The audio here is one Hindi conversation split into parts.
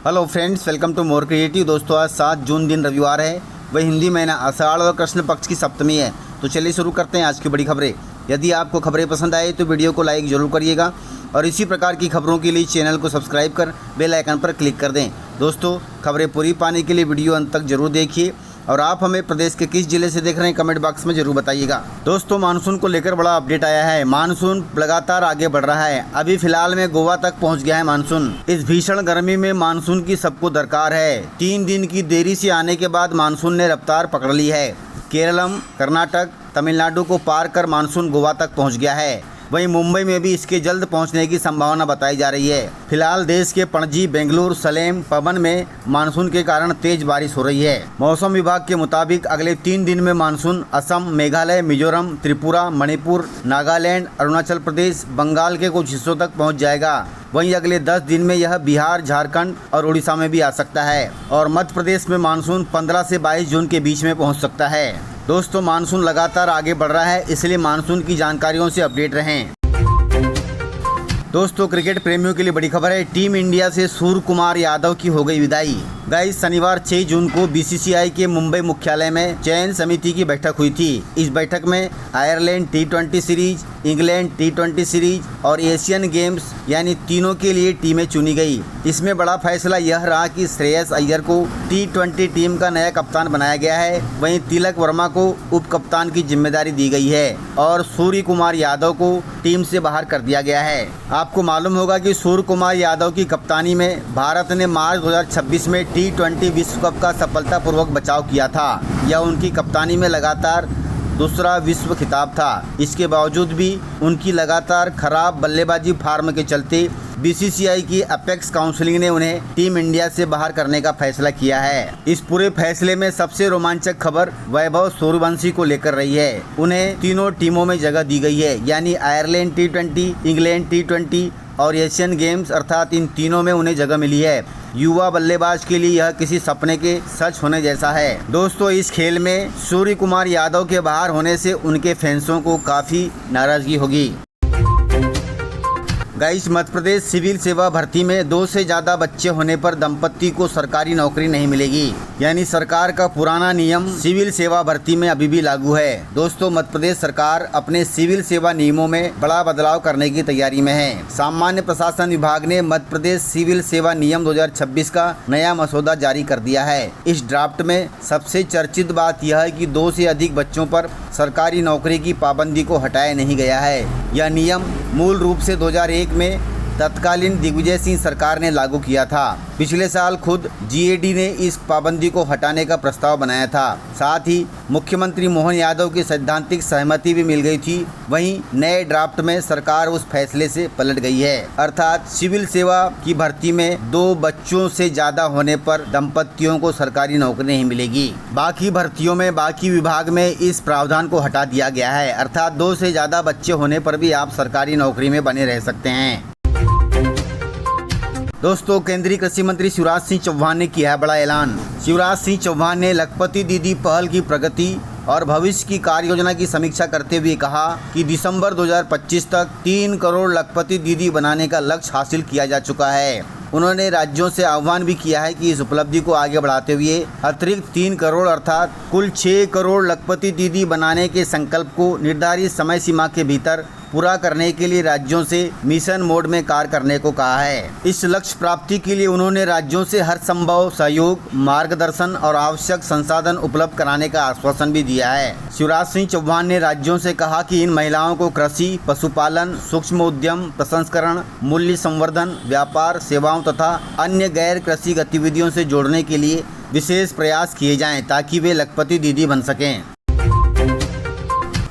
Hello friends, welcome to more creative. दोस्तों, आज 7 जून दिन रविवार है, वह हिंदी महीना आषाढ़ और कृष्ण पक्ष की सप्तमी है। तो चलिए शुरू करते हैं आज की बड़ी खबरें। यदि आपको खबरें पसंद आए तो वीडियो को लाइक ज़रूर करिएगा और इसी प्रकार की खबरों के लिए चैनल को सब्सक्राइब कर बेल आइकन पर क्लिक कर दें। दोस्तों, खबरें पूरी पाने के लिए वीडियो अंत तक जरूर देखिए और आप हमें प्रदेश के किस जिले से देख रहे हैं कमेंट बॉक्स में जरूर बताइएगा। दोस्तों, मानसून को लेकर बड़ा अपडेट आया है। मानसून लगातार आगे बढ़ रहा है। अभी फिलहाल में गोवा तक पहुंच गया है मानसून। इस भीषण गर्मी में मानसून की सबको दरकार है। 3 दिन की देरी से आने के बाद मानसून ने रफ्तार पकड़ ली है। केरलम, कर्नाटक, तमिलनाडु को पार कर मानसून गोवा तक पहुँच गया है। वहीं मुंबई में भी इसके जल्द पहुंचने की संभावना बताई जा रही है। फिलहाल देश के पणजी, बेंगलुरु, सलेम, पवन में मानसून के कारण तेज बारिश हो रही है। मौसम विभाग के मुताबिक अगले 3 दिन में मानसून असम, मेघालय, मिजोरम, त्रिपुरा, मणिपुर, नागालैंड, अरुणाचल प्रदेश, बंगाल के कुछ हिस्सों तक पहुंच जाएगा। वहीं अगले 10 दिन में यह बिहार, झारखंड और उड़ीसा में भी आ सकता है और मध्य प्रदेश में मानसून 15 से 22 जून के बीच में पहुँच सकता है। दोस्तों, मानसून लगातार आगे बढ़ रहा है, इसलिए मानसून की जानकारियों से अपडेट रहें। दोस्तों, क्रिकेट प्रेमियों के लिए बड़ी खबर है। टीम इंडिया से सूर्य कुमार यादव की हो गई विदाई। गाइस, शनिवार 6 जून को बीसीसीआई के मुंबई मुख्यालय में चयन समिति की बैठक हुई थी। इस बैठक में Ireland T20 series, England T20 series और एशियन गेम्स यानी तीनों के लिए टीमें चुनी गई। इसमें बड़ा फैसला यह रहा कि श्रेयस अय्यर को T20 टीम का नया कप्तान बनाया गया है। वहीं तिलक वर्मा को उप कप्तान की जिम्मेदारी दी गई है और सूर्य कुमार यादव को टीम से बाहर कर दिया गया है। आपको मालूम होगा कि सूर्य कुमार यादव की कप्तानी में भारत ने मार्च 2026 में T20 विश्व कप का सफलतापूर्वक बचाव किया था। यह उनकी कप्तानी में लगातार दूसरा विश्व खिताब था। इसके बावजूद भी उनकी लगातार खराब बल्लेबाजी फॉर्म के चलते बीसीसीआई की अपेक्स काउंसिल ने उन्हें टीम इंडिया से बाहर करने का फैसला किया है। इस पूरे फैसले में सबसे रोमांचक खबर वैभव सूर्यवंशी को लेकर रही है। उन्हें तीनों टीमों में जगह दी गई है, यानी आयरलैंड T20, इंग्लैंड T20 और एशियन गेम्स, अर्थात इन तीनों में उन्हें जगह मिली है। युवा बल्लेबाज के लिए यह किसी सपने के सच होने जैसा है। दोस्तों, इस खेल में सूर्य कुमार यादव के बाहर होने से उनके फैंसों को काफ़ी नाराज़गी होगी। गाइस, मध्य प्रदेश सिविल सेवा भर्ती में 2 से ज़्यादा बच्चे होने पर दंपत्ति को सरकारी नौकरी नहीं मिलेगी। यानी सरकार का पुराना नियम सिविल सेवा भर्ती में अभी भी लागू है। दोस्तों, मध्य प्रदेश सरकार अपने सिविल सेवा नियमों में बड़ा बदलाव करने की तैयारी में है। सामान्य प्रशासन विभाग ने मध्य प्रदेश सिविल सेवा नियम 2026 का नया मसौदा जारी कर दिया है। इस ड्राफ्ट में सबसे चर्चित बात यह है कि 2 से अधिक बच्चों पर सरकारी नौकरी की पाबंदी को हटाया नहीं गया है। यह नियम मूल रूप से 2001 में तत्कालीन दिग्विजय सिंह सरकार ने लागू किया था। पिछले साल खुद GAD ने इस पाबंदी को हटाने का प्रस्ताव बनाया था। साथ ही मुख्यमंत्री मोहन यादव की सैद्धांतिक सहमति भी मिल गई थी। वहीं नए ड्राफ्ट में सरकार उस फैसले से पलट गई है, अर्थात सिविल सेवा की भर्ती में 2 बच्चों से ज़्यादा होने पर दंपत्तियों को सरकारी नौकरी नहीं मिलेगी। बाकी भर्तियों में बाकी विभाग में इस प्रावधान को हटा दिया गया है, अर्थात 2 से ज़्यादा बच्चे होने पर भी आप सरकारी नौकरी में बने रह सकते हैं। दोस्तों, केंद्रीय कृषि मंत्री शिवराज सिंह चौहान ने किया है बड़ा ऐलान। शिवराज सिंह चौहान ने लखपति दीदी पहल की प्रगति और भविष्य की कार्य योजना की समीक्षा करते हुए कहा कि दिसंबर 2025 तक 3 करोड़ लखपति दीदी बनाने का लक्ष्य हासिल किया जा चुका है। उन्होंने राज्यों से आह्वान भी किया है कि इस उपलब्धि को आगे बढ़ाते हुए अतिरिक्त 3 करोड़ अर्थात कुल 6 करोड़ लखपति दीदी बनाने के संकल्प को निर्धारित समय सीमा के भीतर पूरा करने के लिए राज्यों से मिशन मोड में कार्य करने को कहा है। इस लक्ष्य प्राप्ति के लिए उन्होंने राज्यों से हर संभव सहयोग, मार्गदर्शन और आवश्यक संसाधन उपलब्ध कराने का आश्वासन भी दिया है। शिवराज सिंह चौहान ने राज्यों से कहा कि इन महिलाओं को कृषि, पशुपालन, सूक्ष्म उद्यम, प्रसंस्करण, मूल्य संवर्धन, व्यापार, सेवाओं तथा अन्य गैर कृषि गतिविधियों से जोड़ने के लिए विशेष प्रयास किए जाएं ताकि वे लखपति दीदी बन सकें।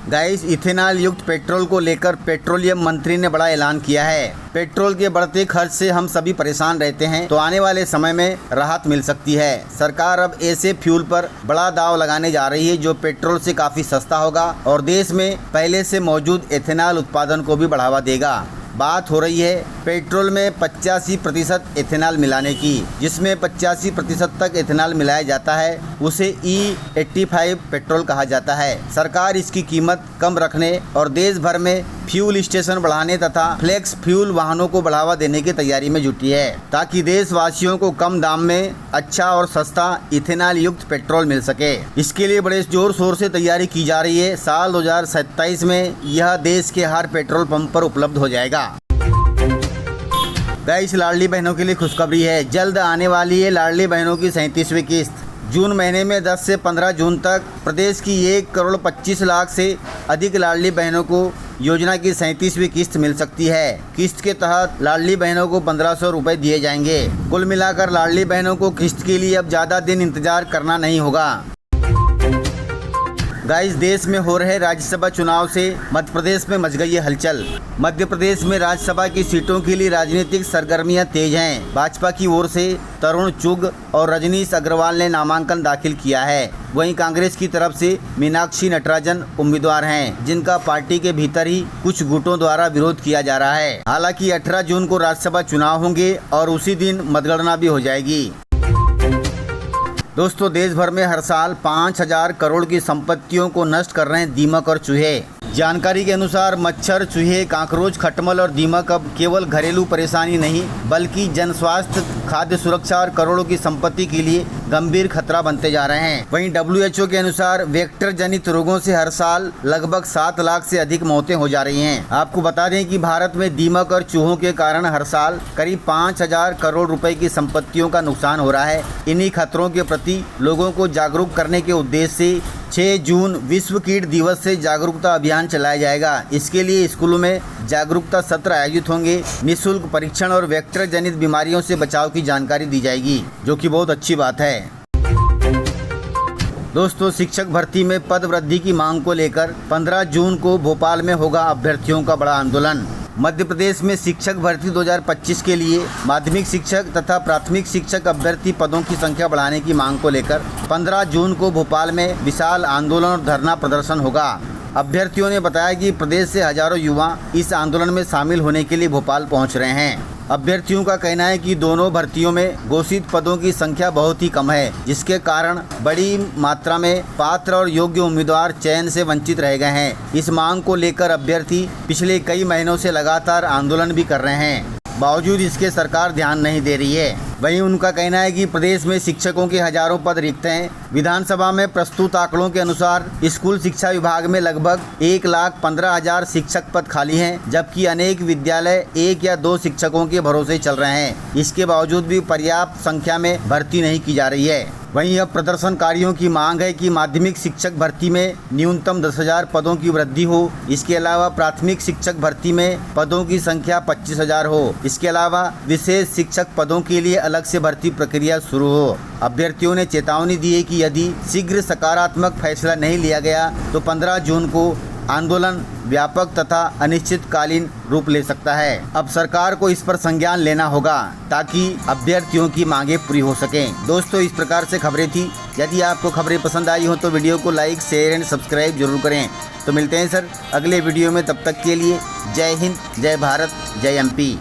गाइस, इथेनॉल युक्त पेट्रोल को लेकर पेट्रोलियम मंत्री ने बड़ा ऐलान किया है। पेट्रोल के बढ़ते खर्च से हम सभी परेशान रहते हैं, तो आने वाले समय में राहत मिल सकती है। सरकार अब ऐसे फ्यूल पर बड़ा दाव लगाने जा रही है जो पेट्रोल से काफ़ी सस्ता होगा और देश में पहले से मौजूद इथेनॉल उत्पादन को भी बढ़ावा देगा। बात हो रही है पेट्रोल में 85% इथेनॉल मिलाने की, जिसमें 85% तक इथेनॉल मिलाया जाता है उसे E85 पेट्रोल कहा जाता है। सरकार इसकी कीमत कम रखने और देश भर में फ्यूल स्टेशन बढ़ाने तथा फ्लेक्स फ्यूल वाहनों को बढ़ावा देने की तैयारी में जुटी है, ताकि देशवासियों को कम दाम में अच्छा और सस्ता इथेनॉल युक्त पेट्रोल मिल सके। इसके लिए बड़े जोर शोर से तैयारी की जा रही है। साल 2027 में यह देश के हर पेट्रोल पंप पर उपलब्ध हो जाएगा। गाइस, लाडली बहनों के लिए खुशखबरी है, जल्द आने वाली है लाडली बहनों की 37वीं किस्त। जून महीने में 10 से 15 जून तक प्रदेश की 1,25,00,000 से अधिक लाडली बहनों को योजना की 37वीं किस्त मिल सकती है। किस्त के तहत लाडली बहनों को 1500 रुपये दिए जाएंगे। कुल मिलाकर लाडली बहनों को किस्त के लिए अब ज़्यादा दिन इंतजार करना नहीं होगा। गाइस, देश में हो रहे राज्यसभा चुनाव से मध्य प्रदेश में मच गई है हलचल। मध्य प्रदेश में राज्यसभा की सीटों के लिए राजनीतिक सरगर्मियां तेज हैं। भाजपा की ओर से तरुण चुग और रजनीश अग्रवाल ने नामांकन दाखिल किया है। वहीं कांग्रेस की तरफ से मीनाक्षी नटराजन उम्मीदवार हैं, जिनका पार्टी के भीतर ही कुछ गुटों द्वारा विरोध किया जा रहा है। हालांकि 18 जून को राज्यसभा चुनाव होंगे और उसी दिन मतगणना भी हो जाएगी। दोस्तों, देश भर में हर साल 5,000 करोड़ की संपत्तियों को नष्ट कर रहे हैं दीमक और चूहे। जानकारी के अनुसार मच्छर, चूहे, काकरोच, खटमल और दीमक अब केवल घरेलू परेशानी नहीं बल्कि जन स्वास्थ्य, खाद्य सुरक्षा और करोड़ों की संपत्ति के लिए गंभीर खतरा बनते जा रहे हैं। वहीं WHO के अनुसार वेक्टर जनित रोगों से हर साल लगभग 7 लाख से अधिक मौतें हो जा रही हैं। आपको बता दें कि भारत में दीमक और चूहों के कारण हर साल करीब 5,000 करोड़ रुपए की संपत्तियों का नुकसान हो रहा है। इन्हीं खतरों के प्रति लोगों को जागरूक करने के उद्देश्य से 6 जून विश्व कीट दिवस से जागरूकता अभियान चलाया जाएगा। इसके लिए स्कूलों में जागरूकता सत्र आयोजित होंगे। निःशुल्क परीक्षण और वेक्टर जनित बीमारियों से बचाव की जानकारी दी जाएगी, जो कि बहुत अच्छी बात है। दोस्तों, शिक्षक भर्ती में पद वृद्धि की मांग को लेकर 15 जून को भोपाल में होगा अभ्यर्थियों का बड़ा आंदोलन। मध्य प्रदेश में शिक्षक भर्ती 2025 के लिए माध्यमिक शिक्षक तथा प्राथमिक शिक्षक अभ्यर्थी पदों की संख्या बढ़ाने की मांग को लेकर 15 जून को भोपाल में विशाल आंदोलन और धरना प्रदर्शन होगा। अभ्यर्थियों ने बताया कि प्रदेश से हजारों युवा इस आंदोलन में शामिल होने के लिए भोपाल पहुंच रहे हैं। अभ्यर्थियों का कहना है कि दोनों भर्तियों में घोषित पदों की संख्या बहुत ही कम है, जिसके कारण बड़ी मात्रा में पात्र और योग्य उम्मीदवार चयन से वंचित रह गए हैं। इस मांग को लेकर अभ्यर्थी पिछले कई महीनों से लगातार आंदोलन भी कर रहे हैं। बावजूद इसके सरकार ध्यान नहीं दे रही है। वहीं उनका कहना है कि प्रदेश में शिक्षकों के हजारों पद रिक्त हैं। विधानसभा में प्रस्तुत आंकड़ों के अनुसार स्कूल शिक्षा विभाग में लगभग 1,15,000 शिक्षक पद खाली हैं, जबकि अनेक विद्यालय 1 या 2 शिक्षकों के भरोसे चल रहे हैं। इसके बावजूद भी पर्याप्त संख्या में भर्ती नहीं की जा रही है। वहीं अब प्रदर्शनकारियों की मांग है कि माध्यमिक शिक्षक भर्ती में न्यूनतम 10,000 पदों की वृद्धि हो। इसके अलावा प्राथमिक शिक्षक भर्ती में पदों की संख्या 25,000 हो। इसके अलावा विशेष शिक्षक पदों के लिए अलग से भर्ती प्रक्रिया शुरू हो। अभ्यर्थियों ने चेतावनी दी है कि यदि शीघ्र सकारात्मक फैसला नहीं लिया गया तो 15 जून को आंदोलन व्यापक तथा अनिश्चितकालीन रूप ले सकता है। अब सरकार को इस पर संज्ञान लेना होगा ताकि अभ्यर्थियों की मांगे पूरी हो सकें। दोस्तों, इस प्रकार से खबरें थी। यदि आपको खबरें पसंद आई हो तो वीडियो को लाइक, शेयर एंड सब्सक्राइब जरूर करें। तो मिलते हैं सर अगले वीडियो में, तब तक के लिए जय हिंद, जय भारत, जय MP।